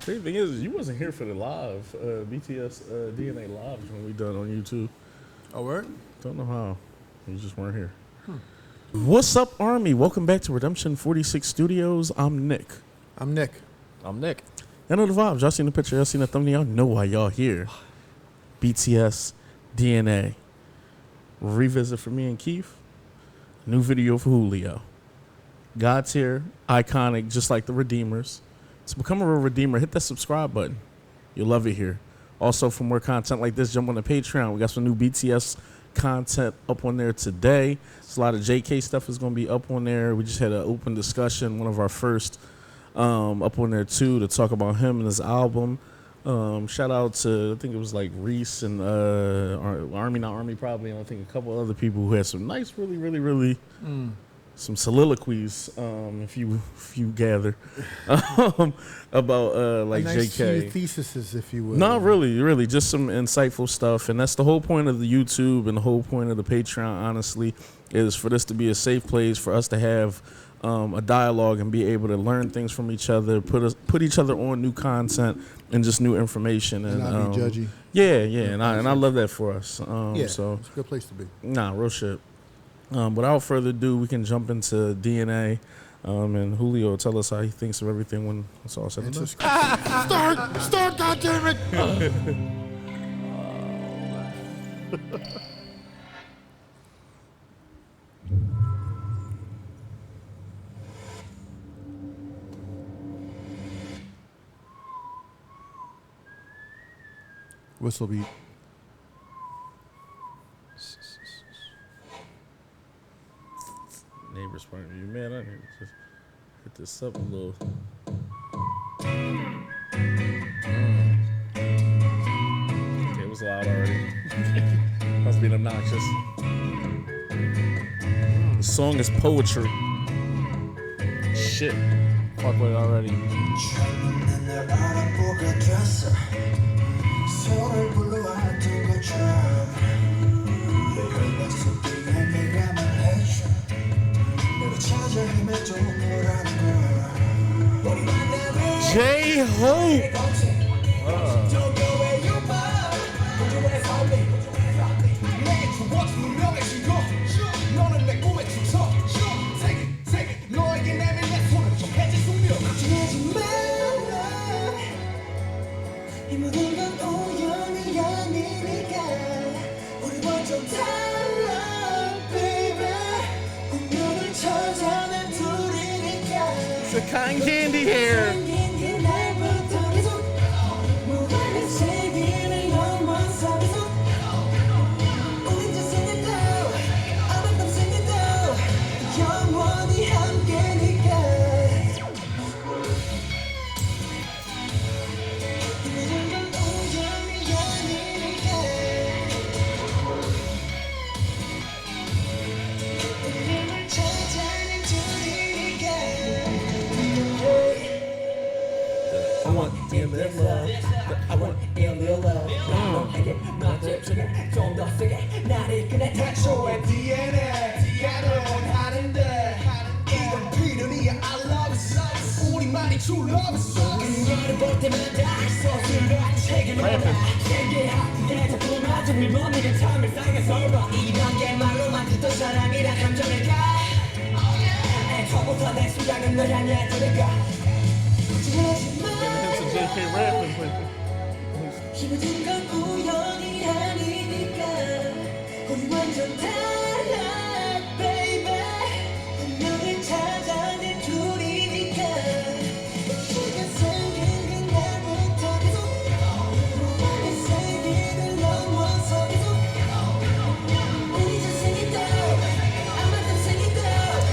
Crazy thing is, you wasn't here for the live BTS DNA live when we done on YouTube. Oh, word? Don't know how. You just weren't here. What's up, Army? Welcome back to Redemption 46 Studios. I'm Nick. I'm Nick. I'm Nick. I know the vibes. Y'all seen the picture. Y'all seen the thumbnail. Y'all know why y'all here. BTS DNA. Revisit for me and Keith. New video for Julio. God's here. Iconic, just like the Redeemers. To become a real Redeemer, hit that subscribe button. You'll love it here. Also, for more content like this, jump on the Patreon. We got some new BTS content up on there today. There's a lot of JK stuff is going to be up on there. We just had an open discussion, one of our first up on there too, to talk about him and his album. Shout out to, I think it was like Reese and Army, not Army probably, and I think a couple other people who had some nice, really some soliloquies, if you gather, about like a nice JK. few theses, if you will. Not really, just some insightful stuff, and that's the whole point of the YouTube and the whole point of the Patreon. Honestly, is for this to be a safe place for us to have a dialogue and be able to learn things from each other, put each other on new content and just new information, and not be judgy. Yeah, and I love that for us. Yeah, so it's a good place to be. Nah, real shit. Without further ado, we can jump into DNA. And Julio, tell us how he thinks of everything when it's all said and done. Start, goddammit! Whistle beat. Neighbors point of view. Man, I need to just hit this up a little. Okay, it was loud already. Must be obnoxious. The song is poetry. Shit. Fuck with it already. J-Hope. It's the cotton candy hair.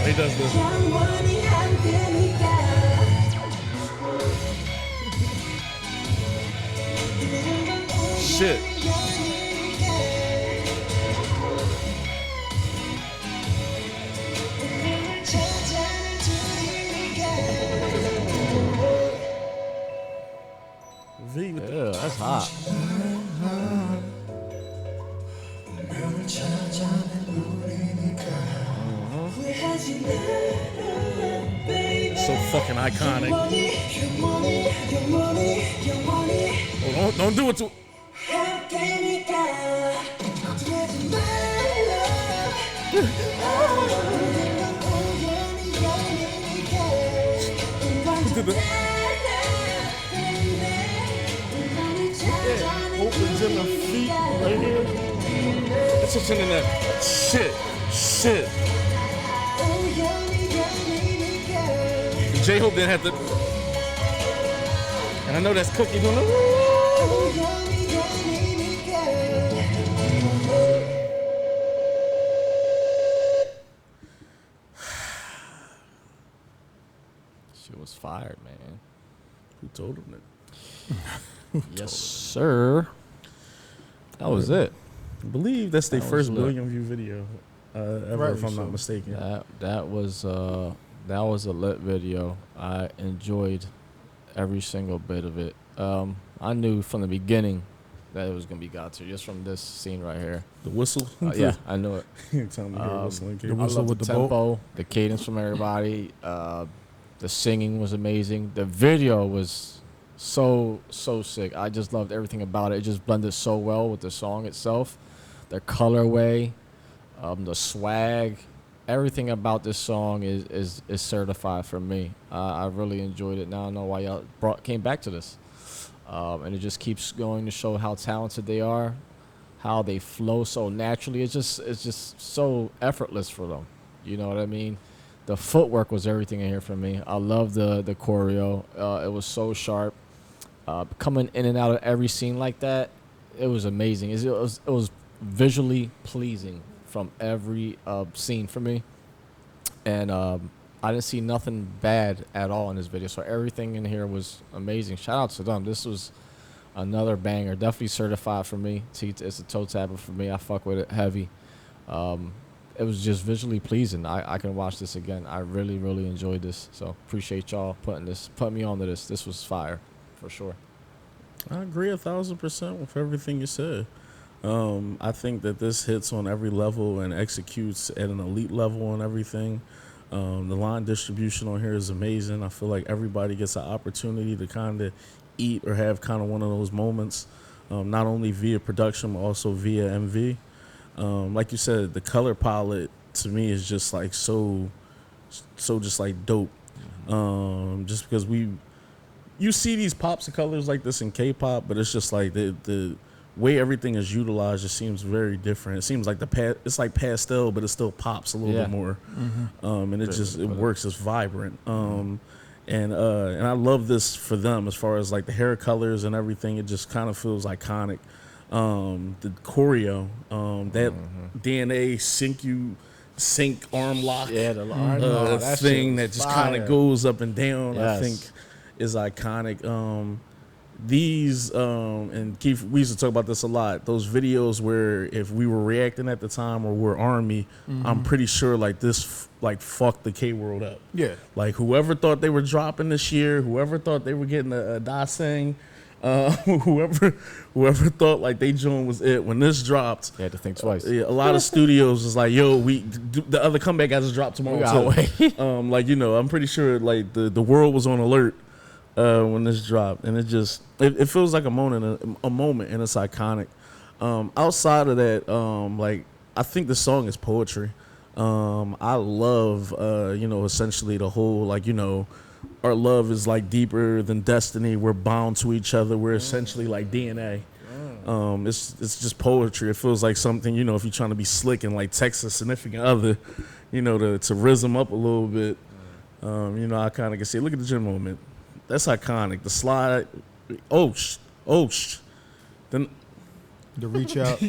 He does this. Shit. Yeah, that's hot. So fucking iconic. Don't do it to. Opens in the feet right here. That's what's in there. Shit. J-Hope didn't have to. And I know that's Cookie doing it. She was fired, man. Who told him that? Yes, sir. That was it. I believe that's their That first was lit. billion view video ever, Right, if I'm so not mistaken. That was a lit video. I enjoyed every single bit of it. I knew from the beginning that it was gonna be God tier just from this scene right here. The whistle. Yeah, I knew it. Tell me you're whistling. the Kid. whistle I love with the the boat. tempo, the cadence from everybody. The singing was amazing. The video was so sick. I just loved everything about it. It just blended so well with the song itself, the colorway, the swag. Everything about this song is certified for me. I really enjoyed it. Now I know why y'all came back to this, and it just keeps going to show how talented they are, how they flow so naturally. It's just so effortless for them. You know what I mean? The footwork was everything in here for me. I love the choreo. It was so sharp. Coming in and out of every scene like that, it was amazing. It was visually pleasing from every scene for me. And I didn't see nothing bad at all in this video. So everything in here was amazing. Shout out to them. This was another banger. Definitely certified for me. It's a toe tapper for me. I fuck with it heavy. It was just visually pleasing. I can watch this again. I really enjoyed this. So appreciate y'all putting me on to this. This was fire, for sure. I agree 1,000% with everything you said. I think that this hits on every level and executes at an elite level on everything. The line distribution on here is amazing. I feel like everybody gets an opportunity to kind of eat or have kind of one of those moments, not only via production, but also via MV. Like you said, the color palette to me is just like so just like dope. Just because you see these pops of colors like this in K-pop, but it's just like the way everything is utilized just seems very different. It seems like it's like pastel, but it still pops a little bit more. And it works. It's vibrant. And I love this for them as far as like the hair colors and everything. It just kind of feels iconic. The choreo, that DNA sync arm lock, Yeah, the arm lock, that thing shit that was just kind fire. of goes up and down. Yes. I think is iconic. These and Keith, we used to talk about this a lot. Those videos where if we were reacting at the time or we're Army, I'm pretty sure like this fucked the K world up. Yeah. Like whoever thought they were dropping this year, whoever thought they were getting a Daseng, whoever thought like they joint was it when this dropped. You had to think twice. Yeah, a lot of studios was like, "Yo, the other comeback guys just dropped tomorrow." We gotta too. wait. Like I'm pretty sure like the world was on alert when this dropped, and it feels like a moment, and it's iconic. Outside of that, like I think the song is poetry. I love essentially the whole like our love is like deeper than destiny. We're bound to each other. We're essentially like DNA. It's just poetry. It feels like something, if you're trying to be slick and like text a significant other, to rizz up a little bit. I kind of can see. Look at the gym moment. That's iconic. The slide. Then The reach out.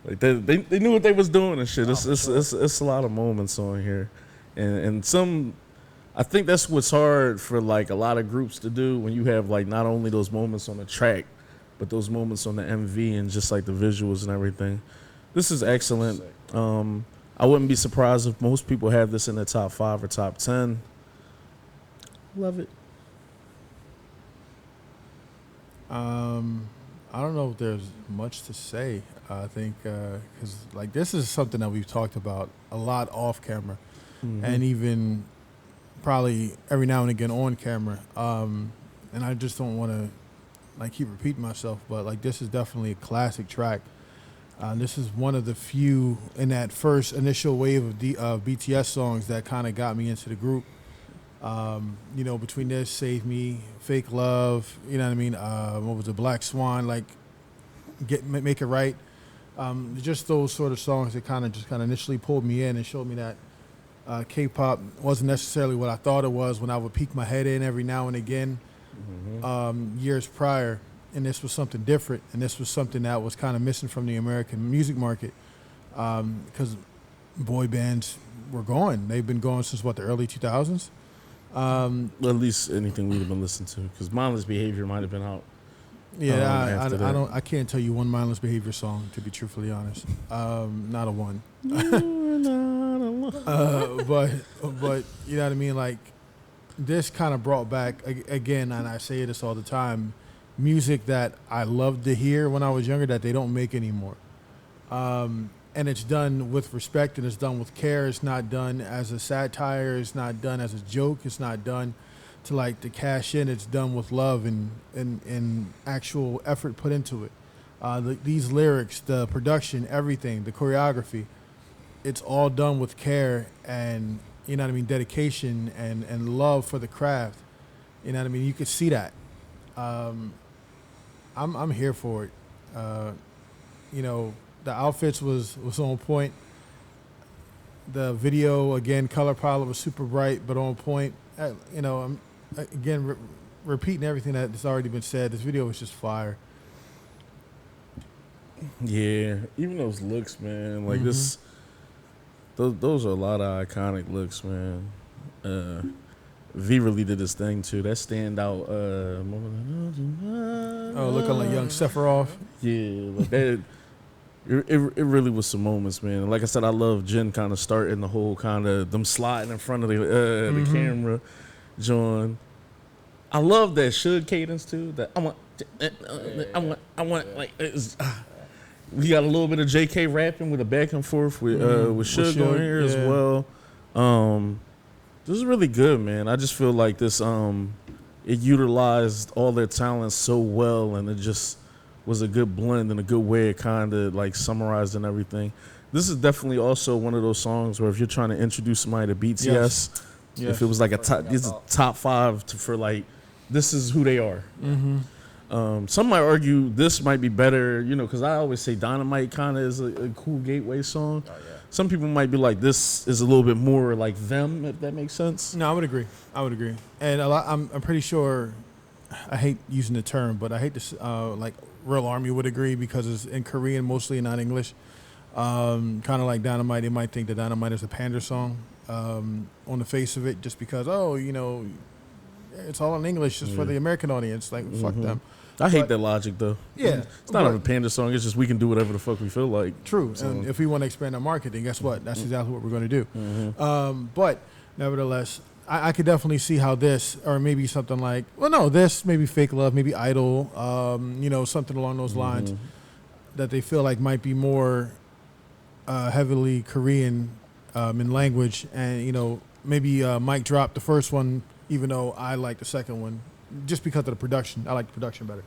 like they knew what they was doing and shit. It's a lot of moments on here, and some. I think that's what's hard for like a lot of groups to do when you have like not only those moments on the track, but those moments on the MV and just like the visuals and everything. This is excellent. I wouldn't be surprised if most people have this in their top 5 or top 10. Love it. I don't know if there's much to say. I think because like this is something that we've talked about a lot off camera, and even probably every now and again on camera. And I just don't want to like keep repeating myself, but like this is definitely a classic track. This is one of the few in that first initial wave of BTS songs that kind of got me into the group. You know, between this, Save Me, Fake Love, you know what I mean? What was it, Black Swan, like Make It Right. Just those sort of songs that kind of initially pulled me in and showed me that K-pop wasn't necessarily what I thought it was when I would peek my head in every now and again years prior. And this was something different, and this was something that was kind of missing from the American music market because boy bands were going. They've been going since, what, the early 2000s? Well, at least anything we've been listening to, because Mindless Behavior might have been out. Yeah, I can't tell you one Mindless Behavior song, to be truthfully honest. Not a one. But you know what I mean? Like, this kind of brought back, again, and I say this all the time, music that I loved to hear when I was younger that they don't make anymore. And it's done with respect, and it's done with care. It's not done as a satire. It's not done as a joke. It's not done to cash in. It's done with love and actual effort put into it. These lyrics, the production, everything, the choreography, it's all done with care and, you know what I mean, dedication and love for the craft. You know what I mean? You could see that. I'm here for it. You know, the outfits was on point. The video, again, color palette was super bright, but on point. You know, I'm again repeating everything that's already been said. This video was just fire. Yeah, even those looks, man. Like this, those are a lot of iconic looks, man. V really did his thing too. That standout. Looking like young Sephiroth. Yeah, like that. It really was some moments, man. Like I said, I love Jen kind of starting the whole kind of them sliding in front of the camera, John. I love that Suge cadence too. That I want like we got a little bit of JK rapping with a back and forth with Suge on here as well. This is really good, man. I just feel like this it utilized all their talents so well, and it just was a good blend and a good way it kind of like summarized and everything. This is definitely also one of those songs where if you're trying to introduce somebody to BTS, if it was like this is top 5 for like, this is who they are. Some might argue this might be better, you know, because I always say Dynamite kind of is a cool gateway song. Oh, yeah. Some people might be like, this is a little bit more like them, if that makes sense. No, I would agree. And I'm pretty sure, I hate using the term, but I hate to like Real Army would agree because it's in Korean mostly, not English. Kind of like Dynamite, they might think that Dynamite is a pander song on the face of it, just because, you know, it's all in English just for the American audience. Like, fuck them. I hate that logic, though. Yeah. It's not a panda song. It's just we can do whatever the fuck we feel like. True. So. And if we want to expand our market, then guess what? That's exactly what we're going to do. But nevertheless, I could definitely see how this, or maybe something like, this, maybe Fake Love, maybe Idol, you know, something along those lines that they feel like might be more heavily Korean in language. And, you know, maybe Mike dropped the first one, even though I like the second one, just because of the production. I like the production better.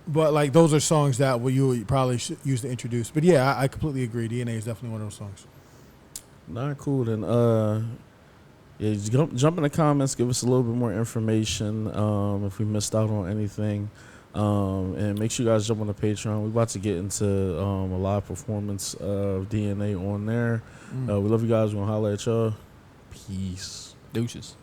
But, like, those are songs that you would probably use to introduce. But, yeah, I completely agree. DNA is definitely one of those songs. Not cool. Then, jump in the comments. Give us a little bit more information if we missed out on anything. And make sure you guys jump on the Patreon. We're about to get into a live performance of DNA on there. We love you guys. We're going to holler at y'all. Peace. Deuces.